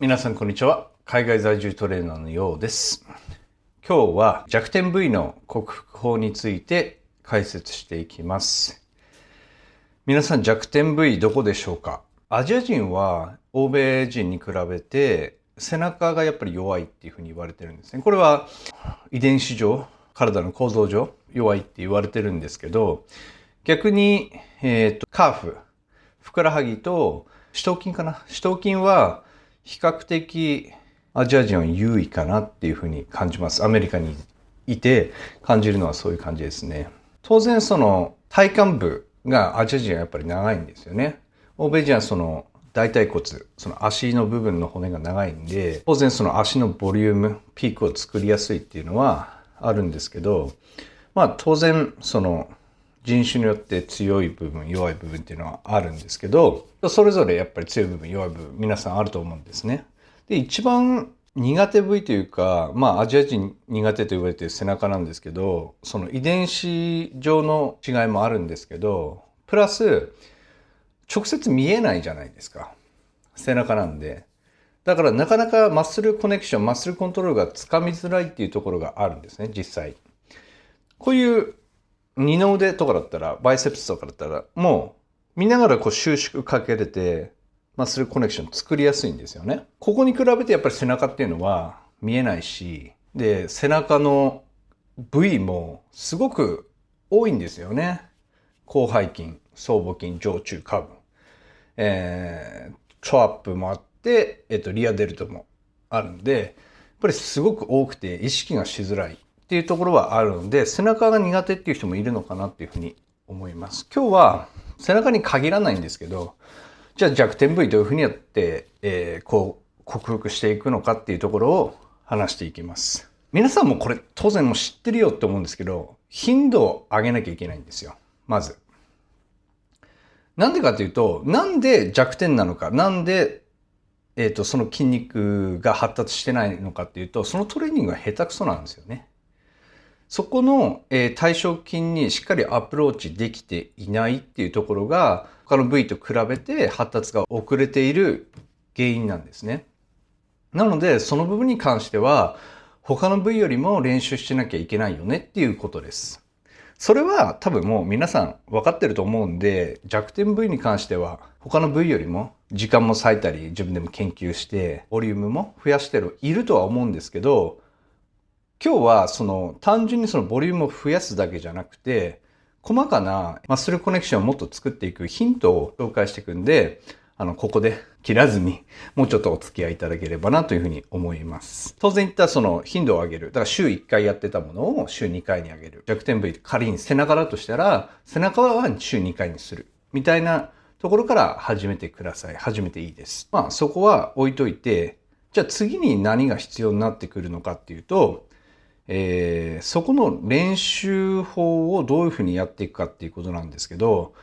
皆さんこんにちは。海外在住トレーナーのようです。今日は弱点部位の克服法について解説していきます。皆さん弱点部位どこでしょうか？アジア人は欧米人に比べて背中がやっぱり弱いっていうふうに言われてるんですね。これは遺伝子上、体の構造上弱いって言われてるんですけど、逆に、カーフ、ふくらはぎと四頭筋かな。四頭筋は比較的アジア人は優位かなっていうふうに感じます。アメリカにいて感じるのはそういう感じですね。当然その体幹部がアジア人はやっぱり長いんですよね。欧米人はその大腿骨、その足の部分の骨が長いんで、当然その足のボリューム、ピークを作りやすいっていうのはあるんですけど、当然その人種によって強い部分、弱い部分っていうのはあるんですけど、それぞれやっぱり強い部分、弱い部分、皆さんあると思うんですね。で、一番苦手部位というか、アジア人苦手と言われている背中なんですけど、その遺伝子上の違いもあるんですけど、プラス、直接見えないじゃないですか。背中なんで。だからなかなかマッスルコネクション、マッスルコントロールがつかみづらいっていうところがあるんですね、実際。こういう二の腕とかだったら、バイセプスとかだったら、もう見ながらこう収縮かけれて、マッスルコネクション作りやすいんですよね。ここに比べてやっぱり背中っていうのは見えないし、で、背中の部位もすごく多いんですよね。広背筋、僧帽筋、上中下部。トラップもあって、リアデルトもあるんで、やっぱりすごく多くて意識がしづらいっていうところはあるので、背中が苦手っていう人もいるのかなっていうふうに思います。今日は背中に限らないんですけど、じゃあ弱点部位どういうふうにやって、克服していくのかっていうところを話していきます。皆さんもこれ当然もう知ってるよって思うんですけど、頻度を上げなきゃいけないんですよ。まず。なんでかというと、なんで弱点なのか、なんで、その筋肉が発達してないのかっていうと、そのトレーニングが下手くそなんですよね。そこの、対象筋にしっかりアプローチできていないっていうところが、他の部位と比べて発達が遅れている原因なんですね。なので、その部分に関しては、他の部位よりも練習しなきゃいけないよねっていうことです。それは多分もう皆さん分かってると思うんで、弱点部位に関しては他の部位よりも時間も割いたり自分でも研究してボリュームも増やしているとは思うんですけど、今日はその単純にそのボリュームを増やすだけじゃなくて、細かなマッスルコネクションをもっと作っていくヒントを紹介していくんで、ここで切らずにもうちょっとお付き合いいただければなというふうに思います。当然言ったその頻度を上げる。だから週1回やってたものを週2回に上げる。弱点部位、仮に背中だとしたら、背中は週2回にする。みたいなところから始めてください。始めていいです。そこは置いといて、じゃあ次に何が必要になってくるのかっていうと、そこの練習法をどういうふうにやっていくかっていうことなんですけど、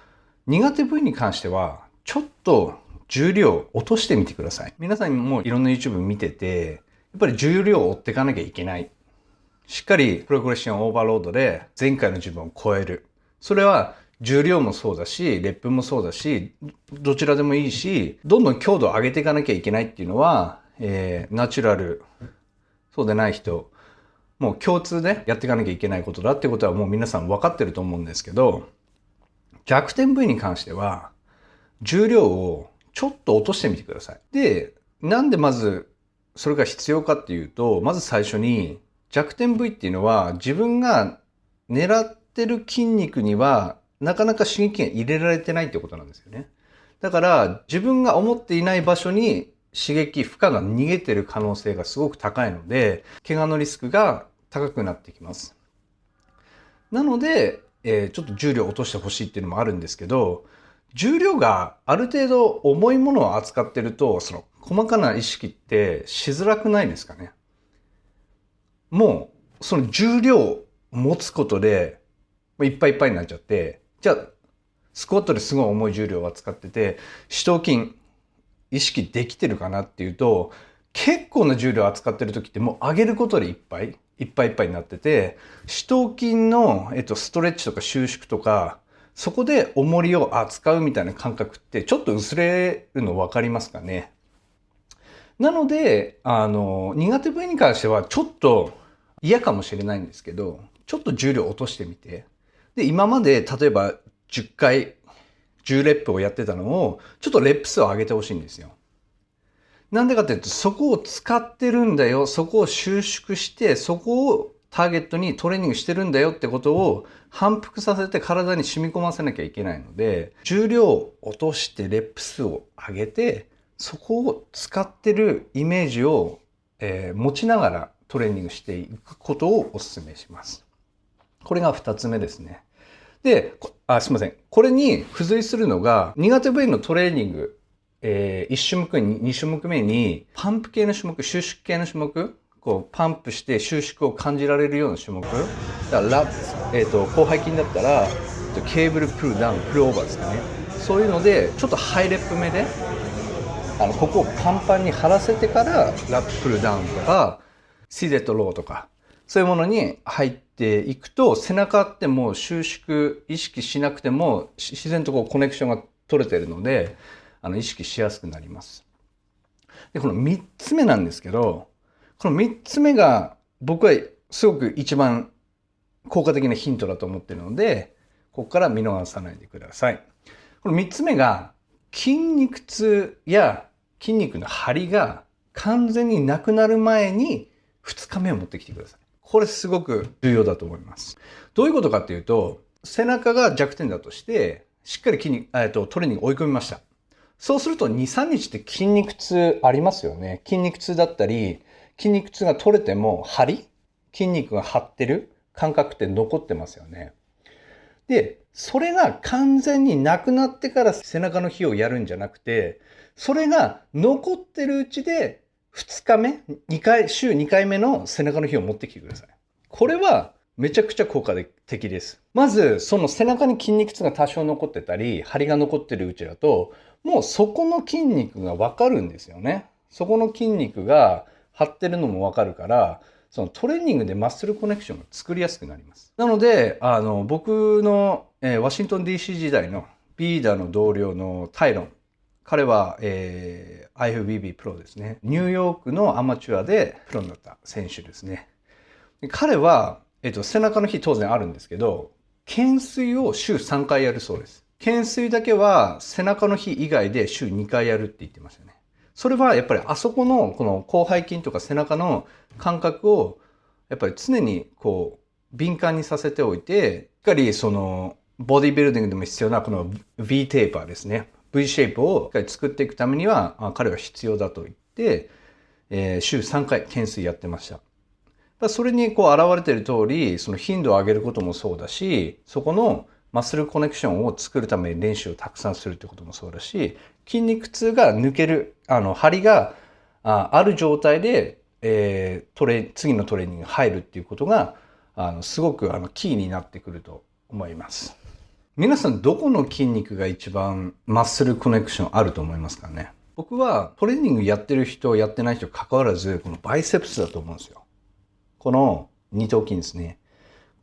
苦手部位に関しては、ちょっと重量を落としてみてください。皆さんもいろんな YouTube 見てて、やっぱり重量を追っていかなきゃいけない。しっかりプログレッションオーバーロードで前回の自分を超える。それは重量もそうだし、レップもそうだし、どちらでもいいし、どんどん強度を上げていかなきゃいけないっていうのは、ナチュラル、そうでない人、もう共通でやっていかなきゃいけないことだってことはもう皆さん分かってると思うんですけど、弱点部位に関しては重量をちょっと落としてみてください。で、なんでまずそれが必要かっていうと、まず最初に弱点部位っていうのは自分が狙ってる筋肉にはなかなか刺激が入れられてないってことなんですよね。だから自分が思っていない場所に刺激、負荷が逃げてる可能性がすごく高いので、怪我のリスクが高くなってきます。なので、ちょっと重量を落としてほしいっていうのもあるんですけど、重量がある程度重いものを扱ってると、その細かな意識ってしづらくないですかね。もう、その重量を持つことで、いっぱいいっぱいになっちゃって、じゃあ、スクワットですごい重い重量を扱ってて、四頭筋、意識できてるかなっていうと、結構な重量を扱ってる時ってもう上げることでいっぱいいっぱいになってて、四頭筋の、ストレッチとか収縮とか、そこで重りを扱うみたいな感覚ってちょっと薄れるの分かりますかね。なので、苦手部位に関してはちょっと嫌かもしれないんですけど、ちょっと重量落としてみて、で、今まで例えば10回、10レップをやってたのを、ちょっとレップ数を上げてほしいんですよ。なんでかっていうと、そこを使ってるんだよ、そこを収縮して、そこをターゲットにトレーニングしてるんだよってことを反復させて体に染み込ませなきゃいけないので、重量を落としてレップ数を上げて、そこを使ってるイメージを、持ちながらトレーニングしていくことをお勧めします。これが2つ目ですね。で、すいません。これに付随するのが、苦手部位のトレーニング、1種目に、2種目目に、パンプ系の種目、収縮系の種目、こう、パンプして収縮を感じられるような種目。だから広背筋だったら、ケーブルプルダウン、プルオーバーですかね。そういうので、ちょっとハイレップ目で、ここをパンパンに張らせてから、ラッププルダウンとか、シーデットローとか、そういうものに入っていくと、背中ってもう収縮意識しなくても、自然とこうコネクションが取れてるので、意識しやすくなります。で、この3つ目なんですけど、この3つ目が僕はすごく一番効果的なヒントだと思っているので、ここから見逃さないでください。この3つ目が、筋肉痛や筋肉の張りが完全になくなる前に2日目を持ってきてください。これすごく重要だと思います。どういうことかっていうと、背中が弱点だとして、しっかりトレーニング追い込みました。そうすると2、3日って筋肉痛ありますよね。筋肉痛だったり、筋肉痛が取れても筋肉が張ってる感覚って残ってますよね。で、それが完全になくなってから背中の日をやるんじゃなくて、それが残ってるうちで2日目、週2回目の背中の日を持ってきてください。これはめちゃくちゃ効果的です。まず、その背中に筋肉痛が多少残ってたり、張りが残ってるうちだと、もうそこの筋肉がわかるんですよね。そこの筋肉が張ってるのもわかるから、そのトレーニングでマッスルコネクションが作りやすくなります。なので、僕の、ワシントン DC 時代のビーダーの同僚のタイロン。彼は、IFBB プロですね。ニューヨークのアマチュアでプロになった選手ですね。彼は、背中の日当然あるんですけど、懸垂を週3回やるそうです。懸垂だけは背中の日以外で週2回やるって言ってましたね。それはやっぱりあそこのこの広背筋とか背中の感覚をやっぱり常にこう敏感にさせておいて、しっかりそのボディビルディングでも必要なこの V テーパーですね。V シェイプをしっかり作っていくためには彼は必要だと言って、週3回懸垂やってました。それにこう現れている通り、その頻度を上げることもそうだし、そこのマッスルコネクションを作るために練習をたくさんするってこともそうだし、筋肉痛が抜ける、張りがある状態で、次のトレーニングに入るっていうことが、すごくキーになってくると思います。皆さんどこの筋肉が一番マッスルコネクションあると思いますかね？僕はトレーニングやってる人、やってない人関わらず、このバイセプスだと思うんですよ。この二頭筋ですね。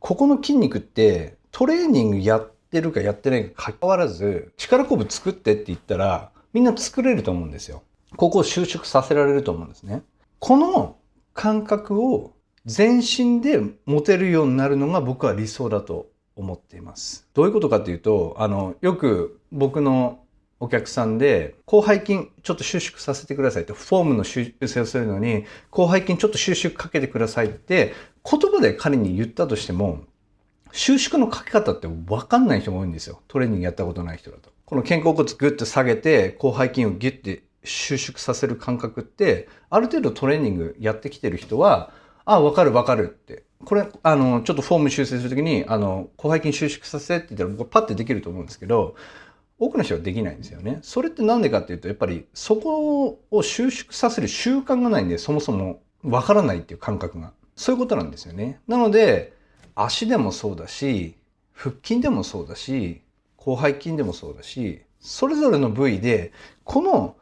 ここの筋肉ってトレーニングやってるかやってないか関わらず、力こぶ作ってって言ったらみんな作れると思うんですよ。ここを収縮させられると思うんですね。この感覚を全身で持てるようになるのが僕は理想だと思っています。どういうことかっていうと、よく僕のお客さんで、広背筋ちょっと収縮させてくださいと、フォームの修正をするのに、広背筋ちょっと収縮かけてくださいって言葉で彼に言ったとしても、収縮のかけ方って分かんない人が多いんですよ。トレーニングやったことない人だと。この肩甲骨グッと下げて、広背筋をギュッて収縮させる感覚って、ある程度トレーニングやってきてる人は、分かる分かるって。これ、ちょっとフォーム修正するときに、広背筋収縮させって言ったら僕はパッてできると思うんですけど、多くの人はできないんですよね。それってなんでかっていうと、やっぱりそこを収縮させる習慣がないんで、そもそもわからないっていう感覚が。そういうことなんですよね。なので、足でもそうだし、腹筋でもそうだし、広背筋でもそうだし、それぞれの部位で、この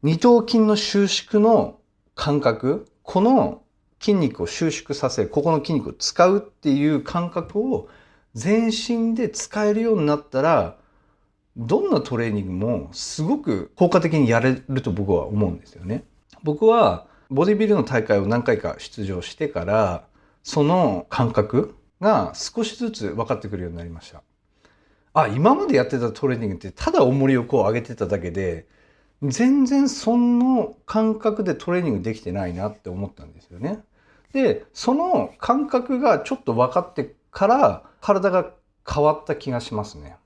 二頭筋の収縮の感覚、この筋肉を収縮させ、ここの筋肉を使うっていう感覚を全身で使えるようになったら、どんなトレーニングもすごく効果的にやれると僕は思うんですよね。僕はボディビルの大会を何回か出場してから、その感覚が少しずつ分かってくるようになりました。あ、今までやってたトレーニングってただ重りをこう上げてただけで、全然その感覚でトレーニングできてないなって思ったんですよね。で、その感覚がちょっと分かってから体が変わった気がしますね。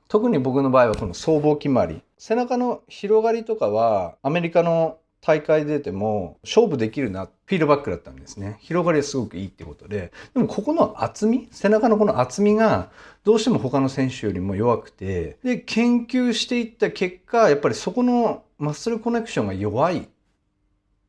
特に僕の場合はこの僧帽筋周り。背中の広がりとかはアメリカの大会出ても勝負できるな、フィードバックだったんですね。広がりはすごくいいってことで。でもここの厚み、背中のこの厚みがどうしても他の選手よりも弱くて、で、研究していった結果、やっぱりそこのマッスルコネクションが弱い。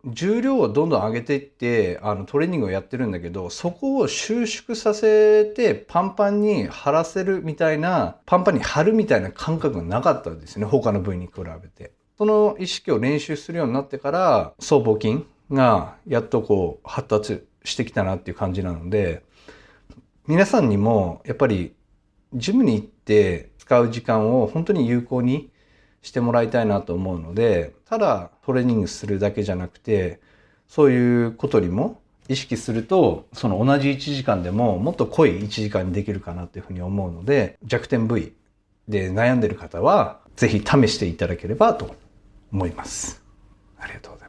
重量をどんどん上げていってトレーニングをやってるんだけど、そこを収縮させてパンパンに張らせるみたいな、パンパンに張るみたいな感覚がなかったんですね、他の部位に比べて。その意識を練習するようになってから僧帽筋がやっとこう発達してきたなっていう感じなので、皆さんにもやっぱりジムに行って使う時間を本当に有効にしてもらいたいなと思うので、ただトレーニングするだけじゃなくて、そういうことにも意識すると、その同じ1時間でももっと濃い1時間にできるかなっていうふうに思うので、弱点部位で悩んでる方はぜひ試していただければと思います。ありがとうございます。